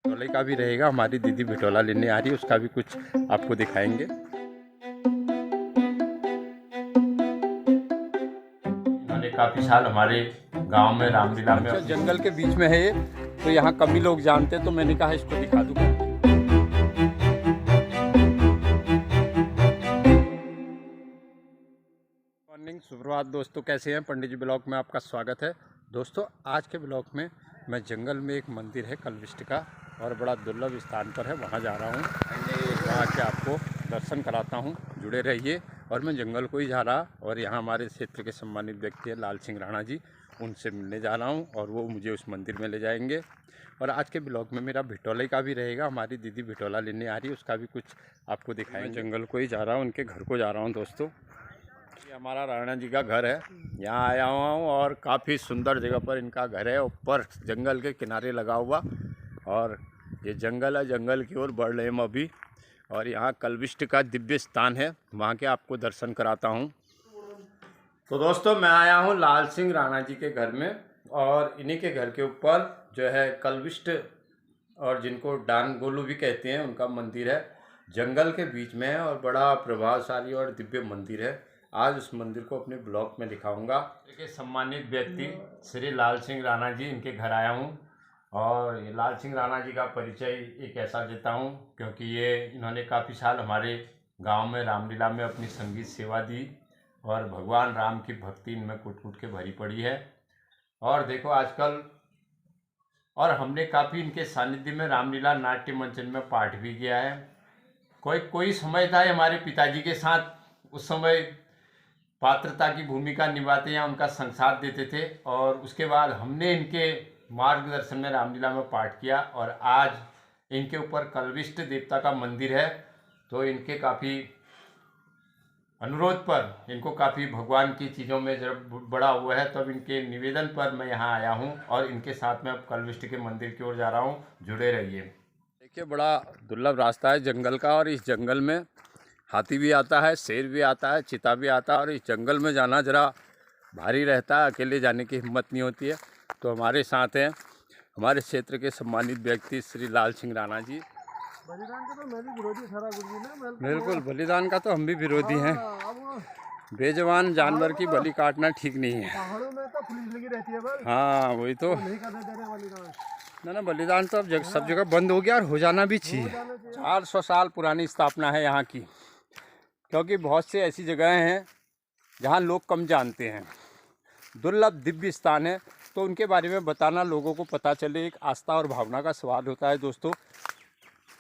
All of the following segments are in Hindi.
भिटोले का भी रहेगा। हमारी दीदी भिटोला लेने आ रही है, उसका भी कुछ आपको दिखाएंगे। इन्होंने काफ़ी साल हमारे गांव में रामलीला में जंगल के बीच में है ये, तो यहाँ कम ही लोग जानते हैं, तो मैंने कहा इसको दिखा दूँ। मॉर्निंग, सुप्रभात दोस्तों, कैसे हैं? पंडित जी ब्लॉग में आपका स्वागत है। दोस्तों, आज के ब्लॉग में मैं जंगल में एक मंदिर है कलविष्ट का, और बड़ा दुर्लभ स्थान पर है, वहाँ जा रहा हूँ। वहाँ के आपको दर्शन कराता हूँ, जुड़े रहिए। और मैं जंगल को ही जा रहा, और यहाँ हमारे क्षेत्र के सम्मानित व्यक्ति है लाल सिंह राणा जी, उनसे मिलने जा रहा हूँ, और वो मुझे उस मंदिर में ले जाएंगे। और आज के ब्लॉग में मेरा भिटोले का भी रहेगा। हमारी दीदी भिटोला लेने आ रही है, उसका भी कुछ आपको दिखाएंगे। जंगल को ही जा रहा हूँ, उनके घर को जा रहा हूँ। दोस्तों, ये हमारा राणा जी का घर है, यहाँ आया हुआ हूँ, और काफ़ी सुंदर जगह पर इनका घर है, ऊपर जंगल के किनारे लगा हुआ। और ये जंगल है, जंगल की ओर बढ़ रहे हम अभी, और यहाँ कलविष्ट का दिव्य स्थान है, वहाँ के आपको दर्शन कराता हूँ। तो दोस्तों, मैं आया हूँ लाल सिंह राणा जी के घर में, और इन्हीं के घर के ऊपर जो है कलविष्ट, और जिनको डान गोलू भी कहते हैं, उनका मंदिर है। जंगल के बीच में है और बड़ा प्रभावशाली और दिव्य मंदिर है। आज उस मंदिर को अपने ब्लॉग में दिखाऊंगा। एक सम्मानित व्यक्ति श्री लाल सिंह राणा जी, इनके घर आया हूँ, और ये लाल सिंह राणा जी का परिचय एक ऐसा देता हूँ क्योंकि ये इन्होंने काफ़ी साल हमारे गांव में रामलीला में अपनी संगीत सेवा दी, और भगवान राम की भक्ति इनमें कुट कुट के भरी पड़ी है। और देखो आजकल, और हमने काफ़ी इनके सानिध्य में रामलीला नाट्य मंचन में पाठ भी किया है। कोई समय था हमारे पिताजी के साथ, उस समय पात्रता की भूमिका निभाते या उनका संग साथ देते थे, और उसके बाद हमने इनके मार्गदर्शन में रामलीला में पाठ किया, और आज इनके ऊपर कलविष्ट देवता का मंदिर है। तो इनके काफ़ी अनुरोध पर, इनको काफ़ी भगवान की चीज़ों में जब बड़ा हुआ है, तब इनके निवेदन पर मैं यहाँ आया हूँ, और इनके साथ में अब कलविष्ट के मंदिर की ओर जा रहा हूँ। जुड़े रहिए। देखिए, बड़ा दुर्लभ रास्ता है जंगल का, और इस जंगल में हाथी भी आता है, शेर भी आता है, चीता भी आता है, और इस जंगल में जाना ज़रा भारी रहता है, अकेले जाने की हिम्मत नहीं होती है। तो हमारे साथ हैं हमारे क्षेत्र के सम्मानित व्यक्ति श्री लाल सिंह राणा जी। बलिदान का तो मैं भी विरोधी था गुरुजी ना। बिल्कुल, बलिदान का तो हम भी विरोधी हैं। बेजवान जानवर की बलि काटना ठीक नहीं है। पहाड़ों में तो पुलिस लगी रहती है बस। हाँ, वही तो। नहीं करने दे रहे बलिदान। ना बलिदान तो अब सब जगह बंद हो गया, और हो जाना भी चाहिए। 400 साल पुरानी स्थापना है यहाँ की, क्योंकि बहुत से ऐसी जगहें हैं जहाँ लोग कम जानते हैं। दुर्लभ दिव्य स्थान है, तो उनके बारे में बताना, लोगों को पता चले, एक आस्था और भावना का सवाल होता है दोस्तों।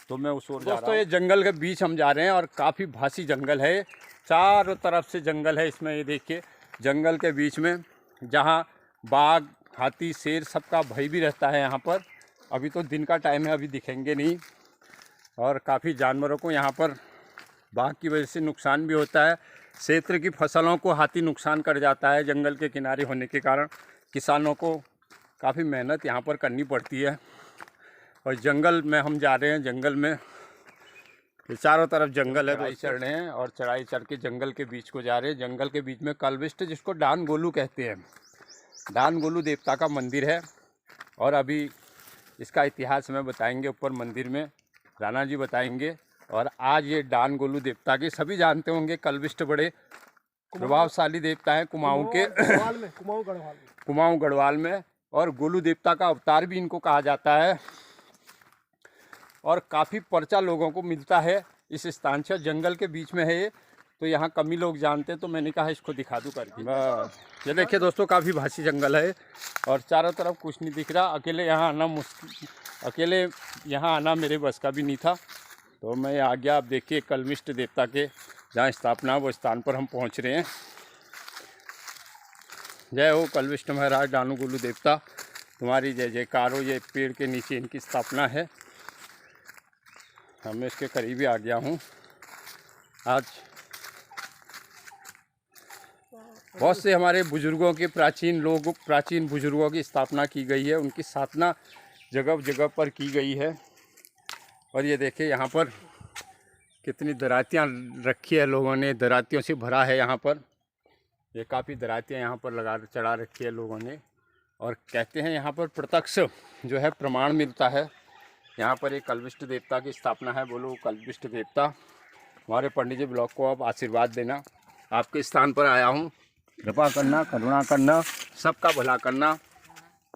तो मैं उस ओर जा रहा हूं। दोस्तों, ये जंगल के बीच हम जा रहे हैं, और काफ़ी भासी जंगल है, चारों तरफ से जंगल है इसमें। ये देखिए, जंगल के बीच में जहाँ बाघ, हाथी, शेर सबका भय भी रहता है यहाँ पर। अभी तो दिन का टाइम है, अभी दिखेंगे नहीं, और काफ़ी जानवरों को यहाँ पर बाघ की वजह से नुकसान भी होता है। क्षेत्र की फसलों को हाथी नुकसान कर जाता है, जंगल के किनारे होने के कारण किसानों को काफ़ी मेहनत यहाँ पर करनी पड़ती है। और जंगल में हम जा रहे हैं, जंगल में चारों तरफ जंगल है, चढ़ाई चढ़ रहे हैं, और चढ़ाई चढ़ के जंगल के बीच को जा रहे हैं। जंगल के बीच में कलविष्ट, जिसको डान गोलू कहते हैं, डान गोलू देवता का मंदिर है। और अभी इसका इतिहास में बताएंगे, ऊपर मंदिर में राणा जी बताएंगे। और आज ये डान गोलू देवता के सभी जानते होंगे, कलविष्ट बड़े प्रभावशाली देवता हैं कुमाऊं के, कुमाऊं गढ़वाल में, और गोलू देवता का अवतार भी इनको कहा जाता है। और काफ़ी पर्चा लोगों को मिलता है इस स्थान से। जंगल के बीच में है ये, तो यहाँ कम ही लोग जानते हैं, तो मैंने कहा इसको दिखा दूँ करके। ये देखिए दोस्तों, काफ़ी भासी जंगल है, और चारों तरफ कुछ नहीं दिख रहा। अकेले यहाँ आना मुश्किल, अकेले यहाँ आना मेरे बस का भी नहीं था, तो मैं आ गया। आप देखिए, कलविष्ट देवता के जहाँ स्थापना, वो स्थान पर हम पहुँच रहे हैं। जय हो कलविष्ट महाराज, डानू गोलू देवता, तुम्हारी जय जयकार हो। ये पेड़ के नीचे इनकी स्थापना है। मैं इसके करीब ही आ गया हूँ। आज बहुत से हमारे बुजुर्गों के, प्राचीन बुजुर्गों की स्थापना की गई है, उनकी साधना जगह जगह पर की गई है। और ये देखिए, यहाँ पर कितनी दरातियाँ रखी है लोगों ने, दरातियों से भरा है यहाँ पर। ये काफ़ी दरातियाँ यहाँ पर चढ़ा रखी है लोगों ने, और कहते हैं यहाँ पर प्रत्यक्ष जो है प्रमाण मिलता है यहाँ पर एक कल्विष्ट देवता की स्थापना है। बोलो कल्विष्ट देवता, हमारे पंडित जी ब्लॉग को आप आशीर्वाद देना। आपके स्थान पर आया हूँ, कृपा करना, करुणा करना, सबका भला करना।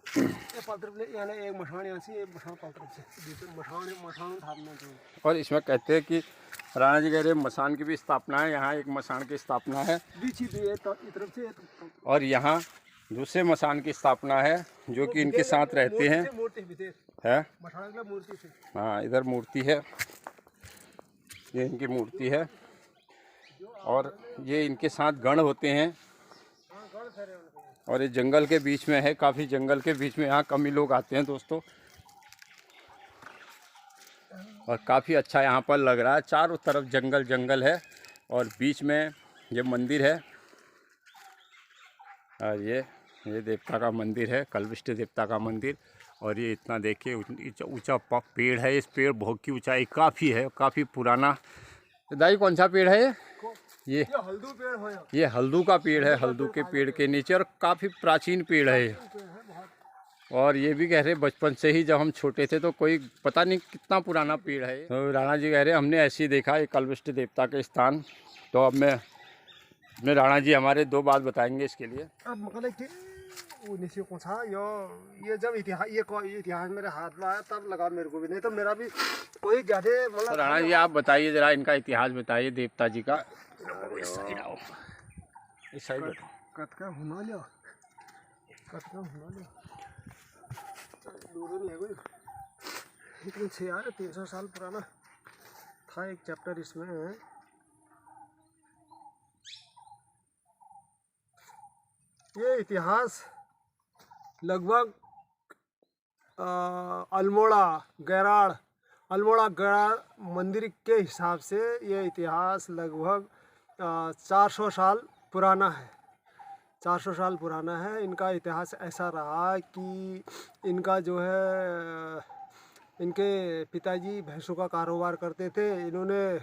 एक मशान यहाँ से, एक मशान पात्र से, मशान मशान थापना चाहिए। और इसमें कहते हैं कि राणा जी कह रहे मसान की भी स्थापना है। यहाँ एक मसान की स्थापना है तरफ से और यहाँ दूसरे मसान की स्थापना है जो कि इनके साथ रहते हैं। है मूर्ति से, हाँ, इधर मूर्ति है, ये इनकी मूर्ति है और ये इनके साथ गण होते हैं। और ये जंगल के बीच में है, काफ़ी जंगल के बीच में, यहाँ कम ही लोग आते हैं दोस्तों। और काफ़ी अच्छा यहाँ पर लग रहा है, चारों तरफ जंगल जंगल है और बीच में ये मंदिर है। और ये देवता का मंदिर है, कल्विष्ट देवता का मंदिर। और ये इतना देखिए ऊंचा पेड़ है। इस पेड़ बहुत की ऊंचाई काफ़ी है, काफ़ी पुराना। दाई कौन सा पेड़ है ये? हल्दू पेड़ हो, ये हल्दू का पेड़ है, हल्दू के पेड़ के नीचे, और काफ़ी प्राचीन पेड़ है। और ये भी कह रहे बचपन से ही जब हम छोटे थे तो कोई पता नहीं कितना पुराना पेड़ है। तो राणा जी कह रहे हमने ऐसे ही देखा ये कल्विष्ट देवता के स्थान। तो अब मैं अपने राणा जी हमारे दो बात बताएंगे इसके लिए। अब मतलब कि उन्नीस को था ये जब इतिहास मेरे हाथ में आया तब लगा मेरे को भी, नहीं तो मेरा भी कोई ज्यादा मतलब। तो राणा जी आप बताइए जरा, इनका इतिहास बताइए देवता जी का। इस साइड आओ, इस साइड बैठो। कतका हुना लिया, कतका हुना लिया, दूर नहीं है कोई, लेकिन से यार 300 साल पुराना था। एक चैप्टर इसमें है, ये इतिहास लगभग अल्मोड़ा गैराड़ मंदिर के हिसाब से ये इतिहास लगभग 400 साल पुराना है। 400 साल पुराना है। इनका इतिहास ऐसा रहा कि इनका जो है, इनके पिताजी भैंसों का कारोबार करते थे। इन्होंने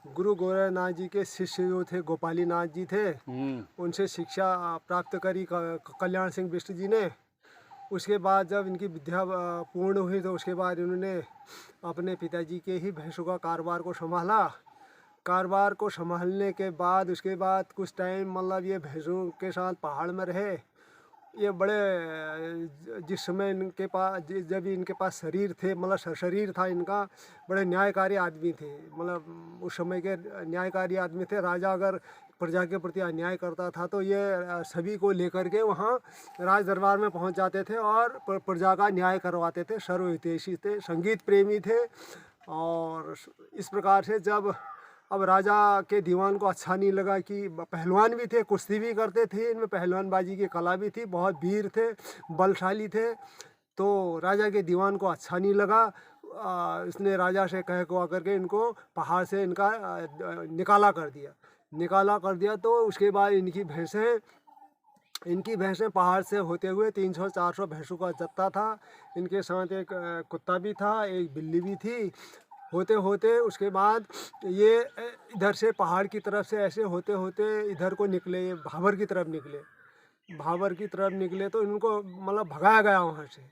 गुरु गोरखनाथ जी के शिष्य जो थे, गोपाली नाथ जी थे, उनसे शिक्षा प्राप्त करी कल्याण सिंह बिष्ट जी ने। उसके बाद जब इनकी विद्या पूर्ण हुई तो उसके बाद इन्होंने अपने पिताजी के ही भैंसों का कारोबार को संभाला। कारोबार को संभालने के बाद उसके बाद कुछ टाइम मतलब ये भैंसों के साथ पहाड़ में रहे। ये बड़े जिस समय इनके पास, जब इनके पास शरीर थे, मतलब शरीर था इनका, बड़े न्यायकारी आदमी थे। मतलब उस समय के न्यायकारी आदमी थे। राजा अगर प्रजा के प्रति अन्याय करता था तो ये सभी को लेकर के वहाँ राज दरबार में पहुँच जाते थे और प्रजा का न्याय करवाते थे। सर्वहितैषी थे, संगीत प्रेमी थे। और इस प्रकार से जब अब राजा के दीवान को अच्छा नहीं लगा कि पहलवान भी थे, कुश्ती भी करते थे, इनमें पहलवानबाजी की कला भी थी, बहुत वीर थे, बलशाली थे। तो राजा के दीवान को अच्छा नहीं लगा। इसने राजा से कह को आकर के इनको पहाड़ से इनका निकाला कर दिया। तो उसके बाद इनकी भैंसें पहाड़ से होते हुए 300-400 भैंसों का जत्था था। इनके साथ एक कुत्ता भी था, एक बिल्ली भी थी। होते होते उसके बाद ये इधर से पहाड़ की तरफ से ऐसे होते होते इधर को निकले, भाबर की तरफ निकले। तो इनको मतलब भगाया गया वहाँ से,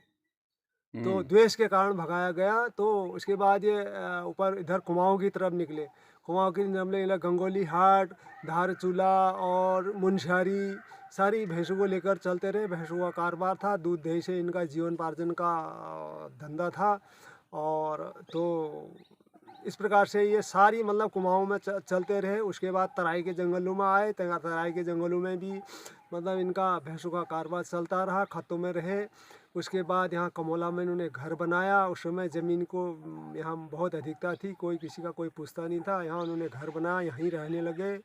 तो द्वेष के कारण भगाया गया। तो उसके बाद ये ऊपर इधर कुमाऊँ की तरफ निकले। कुमाऊँ की निकले गंगोली हाट, धारचूला और मुनस्यारी, सारी भैंसों को लेकर चलते रहे। भैंसों का कारोबार था, दूध दही से इनका जीवनोपार्जन का धंधा था। और तो इस प्रकार से ये सारी मतलब कुमाऊँ में चलते रहे। उसके बाद तराई के जंगलों में आए। तराई के जंगलों में भी मतलब इनका भैंसों का कारोबार चलता रहा, खतों में रहे। उसके बाद यहाँ कमोला में इन्होंने घर बनाया। उस समय ज़मीन को यहाँ बहुत अधिकता थी, कोई किसी का कोई पूछता नहीं था। यहाँ उन्होंने घर बनाया, यहीं रहने लगे।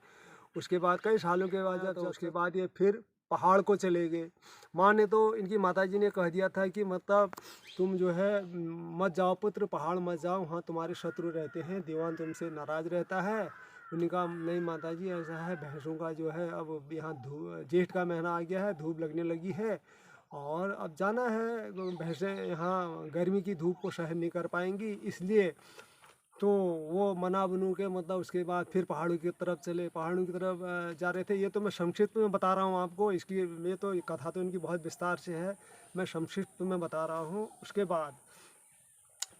उसके बाद कई सालों के बाद जब उसके बाद ये फिर पहाड़ को चले गए। माँ ने तो इनकी माताजी ने कह दिया था कि मतलब तुम जो है मत जाओ पुत्र, पहाड़ मत जाओ, वहाँ तुम्हारे शत्रु रहते हैं, दीवान तुमसे नाराज़ रहता है। उन्होंने कहा नहीं माताजी ऐसा है, भैंसों का जो है अब यहाँ जेठ का महीना आ गया है, धूप लगने लगी है और अब जाना है। भैंसें यहाँ गर्मी की धूप को सहन नहीं कर पाएंगी, इसलिए तो वो मना बनू के मतलब उसके बाद फिर पहाड़ों की तरफ चले। पहाड़ों की तरफ जा रहे थे। ये तो मैं संक्षिप्त में बता रहा हूँ आपको, इसकी ये तो कथा तो इनकी बहुत विस्तार से है, मैं संक्षिप्त में बता रहा हूँ। उसके बाद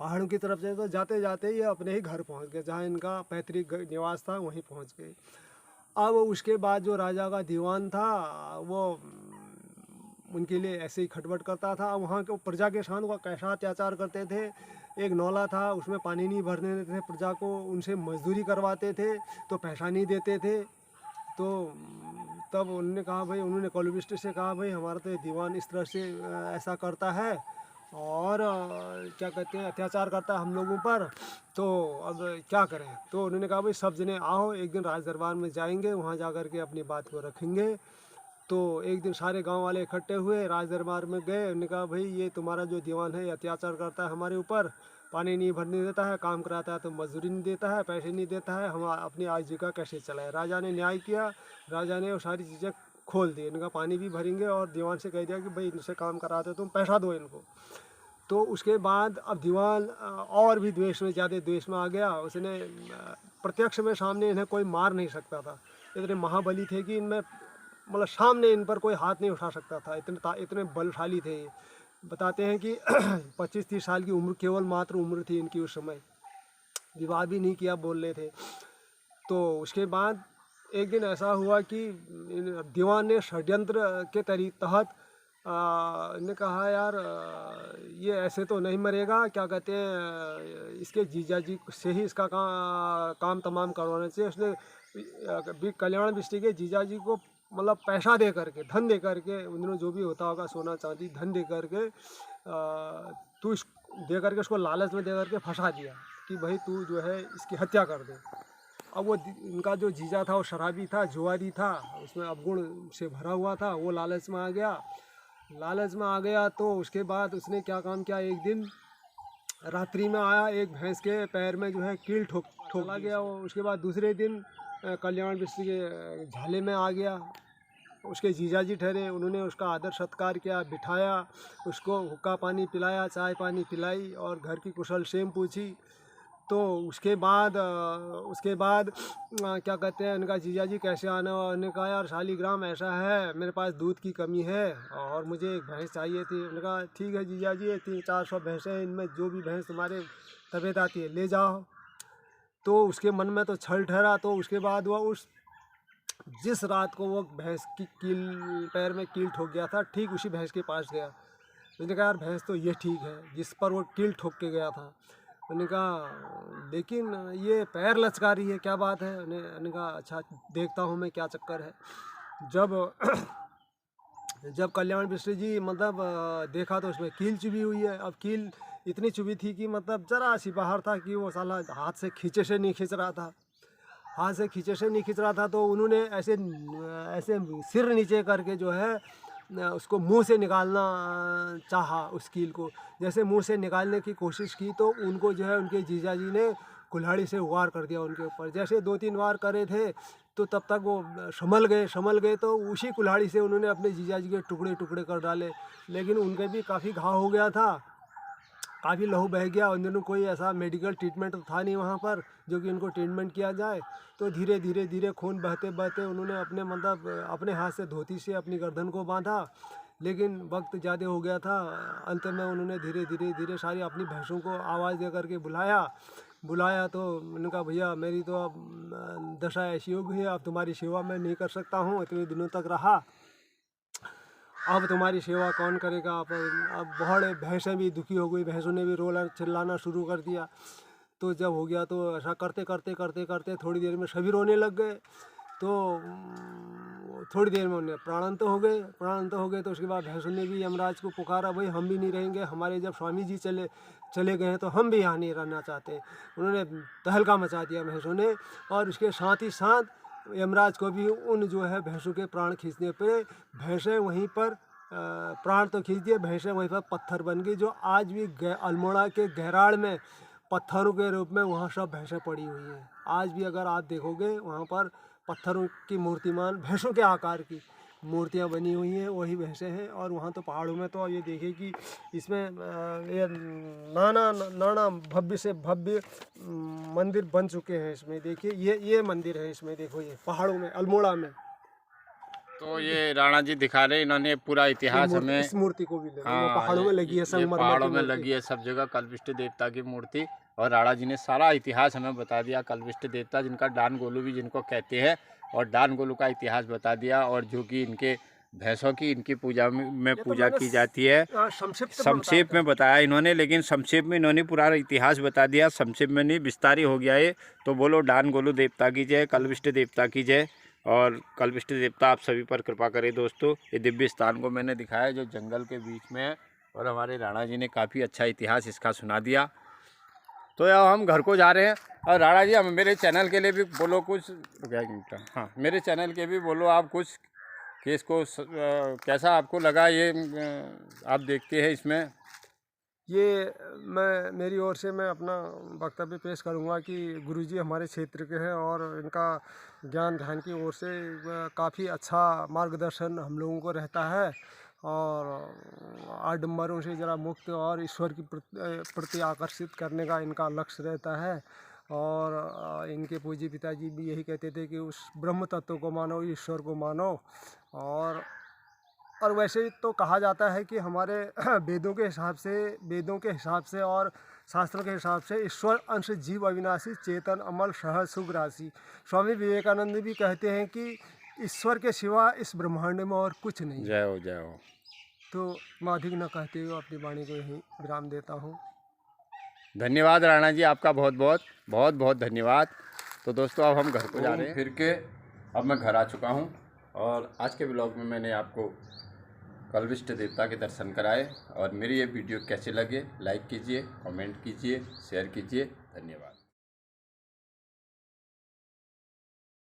पहाड़ों की तरफ से तो जाते जाते ये अपने ही घर पहुंच गए, जहाँ इनका पैतृक निवास था वहीं पहुंच गए। अब उसके बाद जो राजा का दीवान था वो उनके लिए ऐसे ही खटपट करता था। वहाँ के प्रजा के साथ वो कैसा अत्याचार करते थे। एक नौला था, उसमें पानी नहीं भरने देते थे प्रजा को, उनसे मजदूरी करवाते थे तो पैसा नहीं देते थे। तो तब उन्होंने कहा भाई, उन्होंने कॉलोनिस्ट से कहा भाई हमारा तो ये दीवान इस तरह से ऐसा करता है और क्या कहते हैं अत्याचार करता है हम लोगों पर, तो अब क्या करें। तो उन्होंने कहा भाई सब जने आओ, एक दिन राज दरबार में जाएंगे, वहाँ जा कर के अपनी बात को रखेंगे। तो एक दिन सारे गांव वाले इकट्ठे हुए, राज दरबार में गए। उन्होंने कहा भाई ये तुम्हारा जो दीवान है ये अत्याचार करता है हमारे ऊपर, पानी नहीं भरने देता है, काम कराता है तो मजदूरी नहीं देता है, पैसे नहीं देता है, हम अपनी आजीविका कैसे चलाए। राजा ने न्याय किया, राजा ने वो सारी चीज़ें खोल दी, इनका पानी भी भरेंगे और दीवान से कह दिया कि भाई इनसे काम कराते तुम पैसा दो इनको। तो उसके बाद अब दीवान और भी द्वेष में ज़्यादा द्वेष में आ गया। उसने प्रत्यक्ष में सामने इन्हें कोई मार नहीं सकता था, इतने महाबली थे कि इनमें मतलब सामने इन पर कोई हाथ नहीं उठा सकता था, इतने बलशाली थे ये। बताते हैं कि 25-30 साल की उम्र, केवल मात्र उम्र थी इनकी उस समय, विवाह भी नहीं किया बोल रहे थे। तो उसके बाद एक दिन ऐसा हुआ कि दीवान ने षड्यंत्र के तहत ने कहा यार ये ऐसे तो नहीं मरेगा, क्या कहते हैं इसके जीजा जी से ही इसका काम तमाम करवाना चाहिए। उसने कल्याण बिष्ट के जीजा जी को मतलब पैसा दे करके, धन दे करके, उन्होंने जो भी होता होगा सोना चांदी धन दे करके तू इस दे करके उसको लालच में दे करके फंसा दिया कि भाई तू जो है इसकी हत्या कर दे। अब वो इनका जो जीजा था वो शराबी था, जुआरी था, उसमें अवगुण से भरा हुआ था, वो लालच में आ गया। लालच में आ गया तो उसके बाद उसने क्या काम किया, एक दिन रात्रि में आया, एक भैंस के पैर में जो है कील ठोका गया वो। उसके बाद दूसरे दिन कल्याण बिष्ट के झाले में आ गया, उसके जीजा जी ठहरे, उन्होंने उसका आदर सत्कार किया, बिठाया, उसको हुक्का पानी पिलाया, चाय पानी पिलाई और घर की कुशल क्षेम पूछी। तो उसके बाद क्या कहते हैं इनका जीजा जी कैसे आना, उन्होंने कहा यार शालीग्राम ऐसा है मेरे पास दूध की कमी है और मुझे एक भैंस चाहिए थी। उन्होंने कहा ठीक है जीजा जी, 300-400 भैंसें हैं, इनमें जो भी भैंस तुम्हारे तबीयत आती है ले जाओ। तो उसके मन में तो छल ठहरा। तो उसके बाद वह जिस रात को वो भैंस की पैर में कील ठोक गया था, ठीक उसी भैंस के पास गया। मैंने कहा यार भैंस तो ये ठीक है जिस पर वो कील ठोक के गया था। मैंने कहा लेकिन ये पैर लचका रही है, क्या बात है। मैंने कहा अच्छा देखता हूँ मैं क्या चक्कर है। जब कल्याण बिष्ट जी मतलब देखा तो उसमें कील चुभी हुई है। अब कील इतनी चुभी थी कि मतलब जरा सी बाहर था कि वो साला हाथ से खींचे से नहीं खींच रहा था, हाथ से खींचे से नहीं खींच रहा था। तो उन्होंने ऐसे सिर नीचे करके जो है उसको मुंह से निकालना चाहा उस कील को। जैसे मुंह से निकालने की कोशिश की तो उनको जो है उनके जीजा जी ने कुल्हाड़ी से वार कर दिया उनके ऊपर। जैसे 2-3 वार करे थे तो तब तक वो संभल गए तो उसी कुल्हाड़ी से उन्होंने अपने जीजा जी के टुकड़े टुकड़े कर डाले। लेकिन उनके भी काफ़ी घाव हो गया था, काफ़ी लहू बह गया। उन दिनों कोई ऐसा मेडिकल ट्रीटमेंट तो था नहीं वहाँ पर जो कि उनको ट्रीटमेंट किया जाए। तो धीरे धीरे खून बहते बहते उन्होंने अपने हाथ से धोती से अपनी गर्दन को बांधा। लेकिन वक्त ज़्यादा हो गया था, अंत में उन्होंने धीरे सारी अपनी भैंसों को आवाज़ दे करके बुलाया। तो उन्होंने कहा भैया मेरी तो अब दशा ऐसी हो गई है, अब तुम्हारी सेवा मैं नहीं कर सकता हूँ, इतने दिनों तक रहा, अब तुम्हारी सेवा कौन करेगा। अब बहुत भैंसें भी दुखी हो गई, भैंसों ने भी रोना चिल्लाना शुरू कर दिया। तो जब हो गया तो ऐसा करते थोड़ी देर में सभी रोने लग गए। तो थोड़ी देर में उन्हें प्राणांत हो गए। तो उसके बाद भैंसों ने भी यमराज को पुकारा, भाई हम भी नहीं रहेंगे, हमारे जब स्वामी जी चले गए हैं तो हम भी यहाँ नहीं रहना चाहते। उन्होंने तहलका मचा दिया भैंसों ने। और उसके साथ ही साथ यमराज को भी उन जो है भैंसों के प्राण खींचने पे भैंसें वहीं पर प्राण तो खींच दिए, भैंसें वहीं पर पत्थर बन गई। जो आज भी अल्मोड़ा के गहराड़ में पत्थरों के रूप में वहाँ सब भैंसें पड़ी हुई हैं। आज भी अगर आप देखोगे वहाँ पर पत्थरों की मूर्तिमान भैंसों के आकार की मूर्तियाँ बनी हुई हैं, वही भैंसें हैं। और वहाँ तो पहाड़ों में तो ये देखिए कि इसमें ये नाना भव्य से भव्य मंदिर बन चुके हैं। इसमें देखिए ये मंदिर है, इसमें देखो ये पहाड़ों में अल्मोड़ा में। तो ये राणा जी दिखा रहे, इन्होंने पूरा इतिहास हमें, इस मूर्ति को भी ले लो, वो हाँ, पहाड़ों में लगी है, ये संगमरमर पहाड़ों की में मूर्ति। लगी है सब जगह कल्पिष्ट देवता की मूर्ति। और राणा जी ने सारा इतिहास हमें बता दिया, कल्पिष्ट देवता जिनका डान गोलू भी जिनको कहते हैं, और डान गोलू का इतिहास बता दिया, और जो कि इनके भैंसों की इनकी पूजा में ये तो पूजा मैंने की जाती है। संक्षेप में बताया इन्होंने, लेकिन संक्षेप में इन्होंने पूरा इतिहास बता दिया, संक्षेप में नहीं, विस्तारी हो गया है। तो बोलो डान गोलू देवता की जय, कल्पिष्ट देवता की जय, और कल्पिष्ट देवता आप सभी पर कृपा करे। दोस्तों, ये दिव्य स्थान को मैंने दिखाया जो जंगल के बीच में है, और हमारे राणा जी ने काफ़ी अच्छा इतिहास इसका सुना दिया। तो अब हम घर को जा रहे हैं। और राणा जी, हम मेरे चैनल के लिए भी बोलो कुछ, हाँ, मेरे चैनल के भी बोलो आप कुछ, कि इसको कैसा आपको लगा ये, आप देखते हैं इसमें। ये मेरी ओर से मैं अपना वक्तव्य पेश करूंगा कि गुरुजी हमारे क्षेत्र के हैं और इनका ज्ञान ध्यान की ओर से काफ़ी अच्छा मार्गदर्शन हम लोगों को रहता है, और आडंबरों से ज़रा मुक्त और ईश्वर की प्रति आकर्षित करने का इनका लक्ष्य रहता है। और इनके पूज्य पिताजी भी यही कहते थे कि उस ब्रह्म तत्व को मानो, ईश्वर को मानो। और वैसे तो कहा जाता है कि हमारे वेदों के हिसाब से और शास्त्रों के हिसाब से ईश्वर अंश जीव अविनाशी चेतन अमल सहज सुख राशि। स्वामी विवेकानंद भी कहते हैं कि ईश्वर के सिवा इस ब्रह्मांड में और कुछ नहीं। जय हो, जय हो। तो मैं अधिक न कहते हुए अपनी वाणी को यहीं विराम देता हूँ। धन्यवाद राणा जी, आपका बहुत बहुत बहुत बहुत धन्यवाद। तो दोस्तों, अब हम घर को जा रहे हैं। फिर के अब मैं घर आ चुका हूँ, और आज के ब्लॉग में मैंने आपको कल्पिष्ट देवता के दर्शन कराए। और मेरी ये वीडियो कैसे लगे, लाइक कीजिए, कमेंट कीजिए, शेयर कीजिए। धन्यवाद।